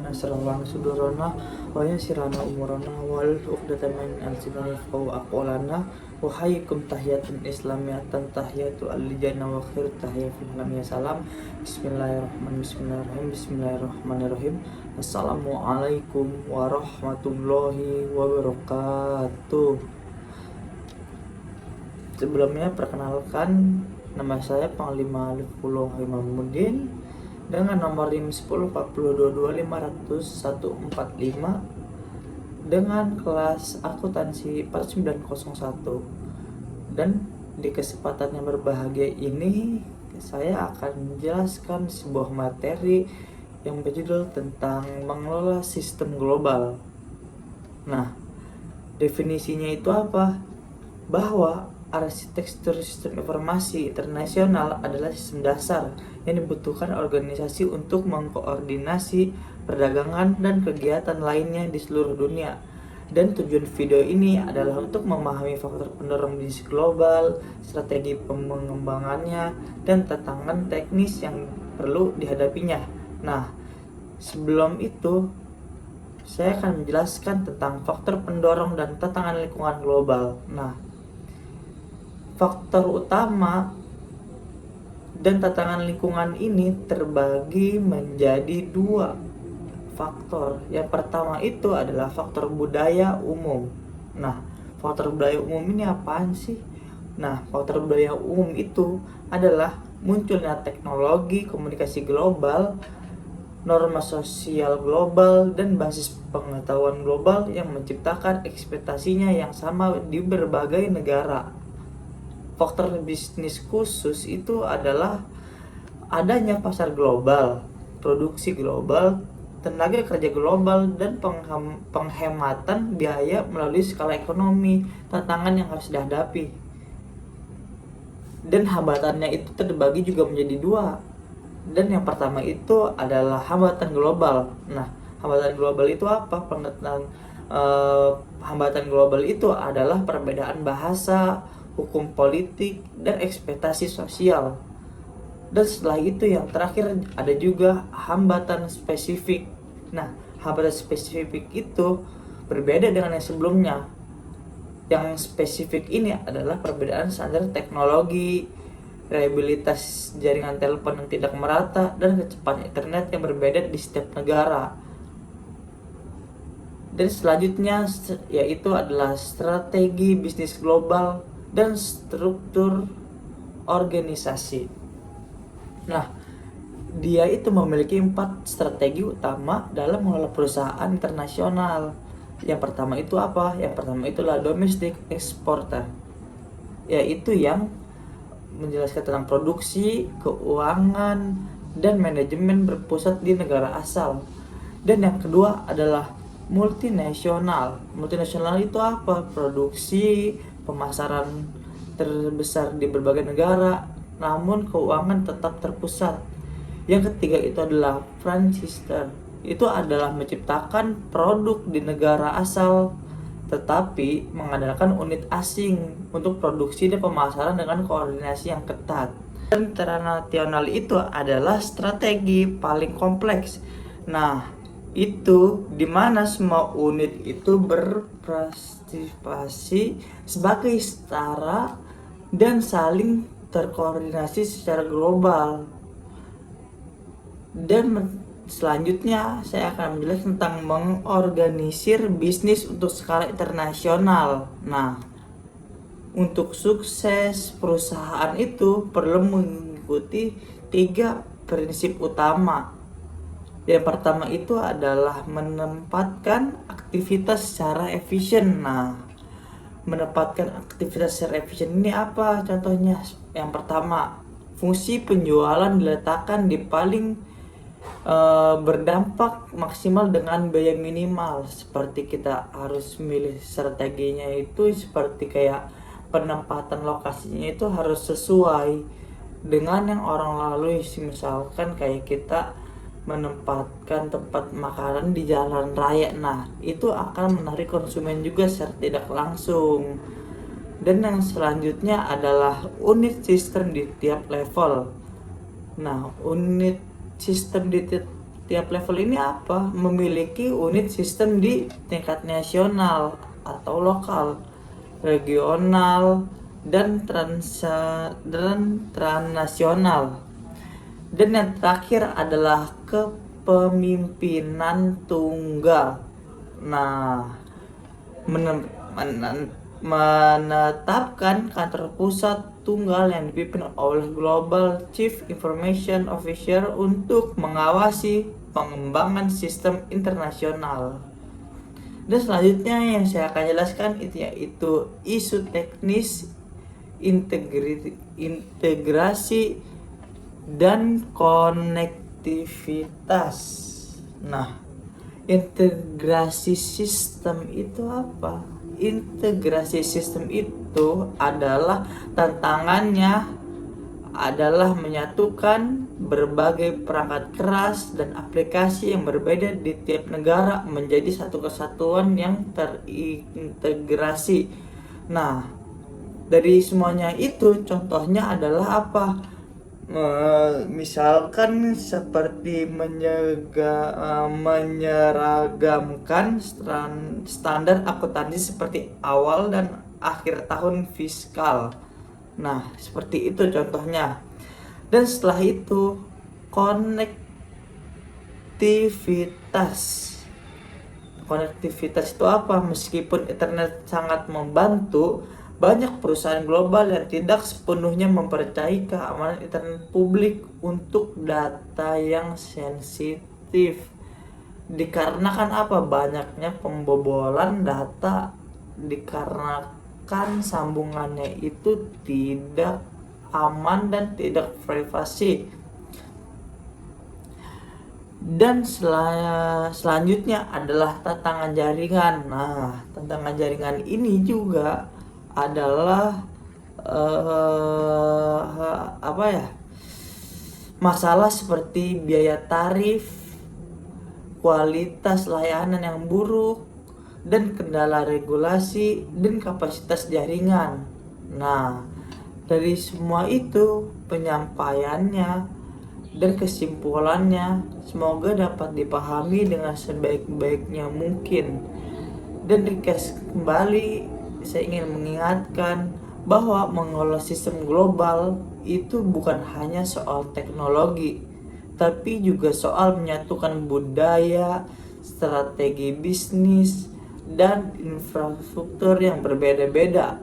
nasrallahu sudurana wa yassirana umurana wal uqdatan min alsinina yafqahu aqwalana wa hayyikum tahiyatun islamiyatan tahiyatu al-jannah wa khairu tahiyatul alamiyah salam. Bismillahirrahmanirrahim. Assalamualaikum warahmatullahi wabarakatuh. Sebelumnya perkenalkan, nama saya Panglima Lufullah Imamuddin dengan nomor NIM 10422500 dengan kelas akuntansi 4901. Dan di kesempatan yang berbahagia ini saya akan menjelaskan sebuah materi yang berjudul tentang mengelola sistem global. Nah, definisinya itu apa? Bahwa arsitektur sistem informasi internasional adalah sistem dasar yang dibutuhkan organisasi untuk mengkoordinasi perdagangan dan kegiatan lainnya di seluruh dunia. Dan tujuan video ini adalah untuk memahami faktor pendorong bisnis global, strategi pengembangannya, dan tantangan teknis yang perlu dihadapinya. Nah, sebelum itu saya akan menjelaskan tentang faktor pendorong dan tantangan lingkungan global. Nah, faktor utama dan tantangan lingkungan ini terbagi menjadi dua faktor. Yang pertama itu adalah faktor budaya umum. Nah, faktor budaya umum ini apaan sih? Nah, faktor budaya umum itu adalah munculnya teknologi komunikasi global, norma sosial global, dan basis pengetahuan global yang menciptakan ekspektasinya yang sama di berbagai negara. Faktor bisnis khusus itu adalah adanya pasar global, produksi global, tenaga kerja global, dan penghematan biaya melalui skala ekonomi. Tantangan yang harus dihadapi dan hambatannya itu terbagi juga menjadi dua. Dan yang pertama itu adalah hambatan global. Nah, hambatan global itu apa? Hambatan global itu adalah perbedaan bahasa, hukum politik, dan ekspektasi sosial. Dan setelah itu yang terakhir ada juga hambatan spesifik. Nah, hambatan spesifik itu berbeda dengan yang sebelumnya. Yang spesifik ini adalah perbedaan standar teknologi, reliabilitas jaringan telepon yang tidak merata, dan kecepatan internet yang berbeda di setiap negara. Dan selanjutnya yaitu adalah strategi bisnis global dan struktur organisasi. Nah, dia itu memiliki 4 strategi utama dalam mengelola perusahaan internasional. Yang pertama itu apa? Yang pertama itulah domestic exporter, yaitu yang menjelaskan tentang produksi, keuangan, dan manajemen berpusat di negara asal. Dan yang kedua adalah multinasional. Multinasional itu apa? Produksi, pemasaran terbesar di berbagai negara, namun keuangan tetap terpusat. Yang ketiga itu adalah franchisor. Itu adalah menciptakan produk di negara asal tetapi mengandalkan unit asing untuk produksi dan pemasaran dengan koordinasi yang ketat. Dan internasional itu adalah strategi paling kompleks. Nah, itu dimana semua unit itu berpartisipasi sebagai setara dan saling terkoordinasi secara global. Dan selanjutnya saya akan menjelaskan tentang mengorganisir bisnis untuk skala internasional. Nah, untuk sukses perusahaan itu perlu mengikuti 3 prinsip utama. Yang pertama itu adalah menempatkan aktivitas secara efisien. Nah, menempatkan aktivitas secara efisien ini apa contohnya? Yang pertama, fungsi penjualan diletakkan di paling berdampak maksimal dengan biaya minimal. Seperti kita harus milih strateginya itu seperti kayak penempatan lokasinya itu harus sesuai dengan yang orang lalui. Misalkan kayak kita menempatkan tempat makanan di jalan raya, nah itu akan menarik konsumen juga secara tidak langsung. Dan yang selanjutnya adalah unit sistem di tiap level. Nah, unit sistem di tiap level ini apa? Memiliki unit sistem di tingkat nasional atau lokal, regional, dan transnasional. Dan yang terakhir adalah kepemimpinan tunggal. Nah, menetapkan kantor pusat tunggal yang dipimpin oleh Global Chief Information Officer untuk mengawasi pengembangan sistem internasional. Dan selanjutnya yang saya akan jelaskan yaitu isu teknis integrasi dan konektivitas. Nah, integrasi sistem itu apa? Integrasi sistem itu adalah tantangannya adalah menyatukan berbagai perangkat keras dan aplikasi yang berbeda di tiap negara menjadi satu kesatuan yang terintegrasi. Nah, dari semuanya itu contohnya adalah apa? Misalkan seperti menyeragamkan standar akuntansi seperti awal dan akhir tahun fiskal. Nah, seperti itu contohnya. Dan setelah itu konektivitas itu apa? Meskipun internet sangat membantu, banyak perusahaan global yang tidak sepenuhnya mempercayai keamanan internet publik untuk data yang sensitif. Dikarenakan apa? Banyaknya pembobolan data dikarenakan sambungannya itu tidak aman dan tidak privasi. Dan selanjutnya adalah tantangan jaringan. Nah, tantangan jaringan ini juga adalah masalah seperti biaya tarif, kualitas layanan yang buruk, dan kendala regulasi dan kapasitas jaringan. Nah, dari semua itu penyampaiannya dan kesimpulannya semoga dapat dipahami dengan sebaik-baiknya mungkin. Dan kembali saya ingin mengingatkan bahwa mengelola sistem global itu bukan hanya soal teknologi, tapi juga soal menyatukan budaya, strategi bisnis, dan infrastruktur yang berbeda-beda.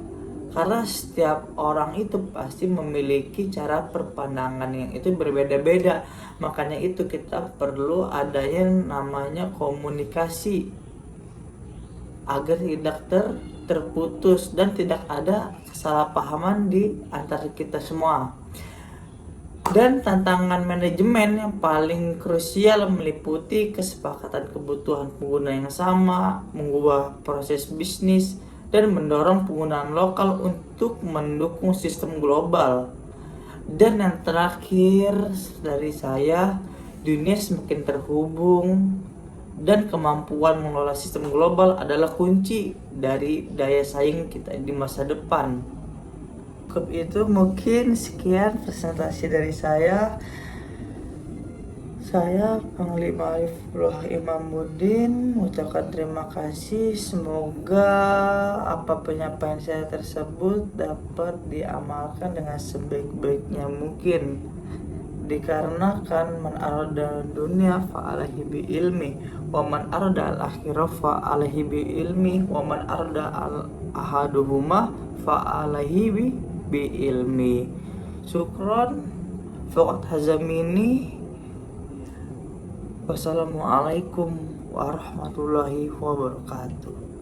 Karena setiap orang itu pasti memiliki cara perpandangan yang itu berbeda-beda. Makanya itu kita perlu adanya namanya komunikasi agar tidak terputus dan tidak ada kesalahpahaman di antara kita semua. Dan tantangan manajemen yang paling krusial meliputi kesepakatan kebutuhan pengguna yang sama, mengubah proses bisnis, dan mendorong penggunaan lokal untuk mendukung sistem global. Dan yang terakhir dari saya, dunia semakin terhubung dan kemampuan mengelola sistem global adalah kunci dari daya saing kita di masa depan. Itu mungkin sekian presentasi dari saya. Saya Panglima Arifullah Imamuddin mengucapkan terima kasih. Semoga apa penyampaian saya tersebut dapat diamalkan dengan sebaik-baiknya mungkin. Dikarenakan man arada dunia fa alaihi bi ilmi wa man arada al akhirah fa alaihi bi ilmi wa man arada al ahaduhuma fa alaihi bi ilmi. Syukron faqad hazamini. Wassalamualaikum warahmatullahi wabarakatuh.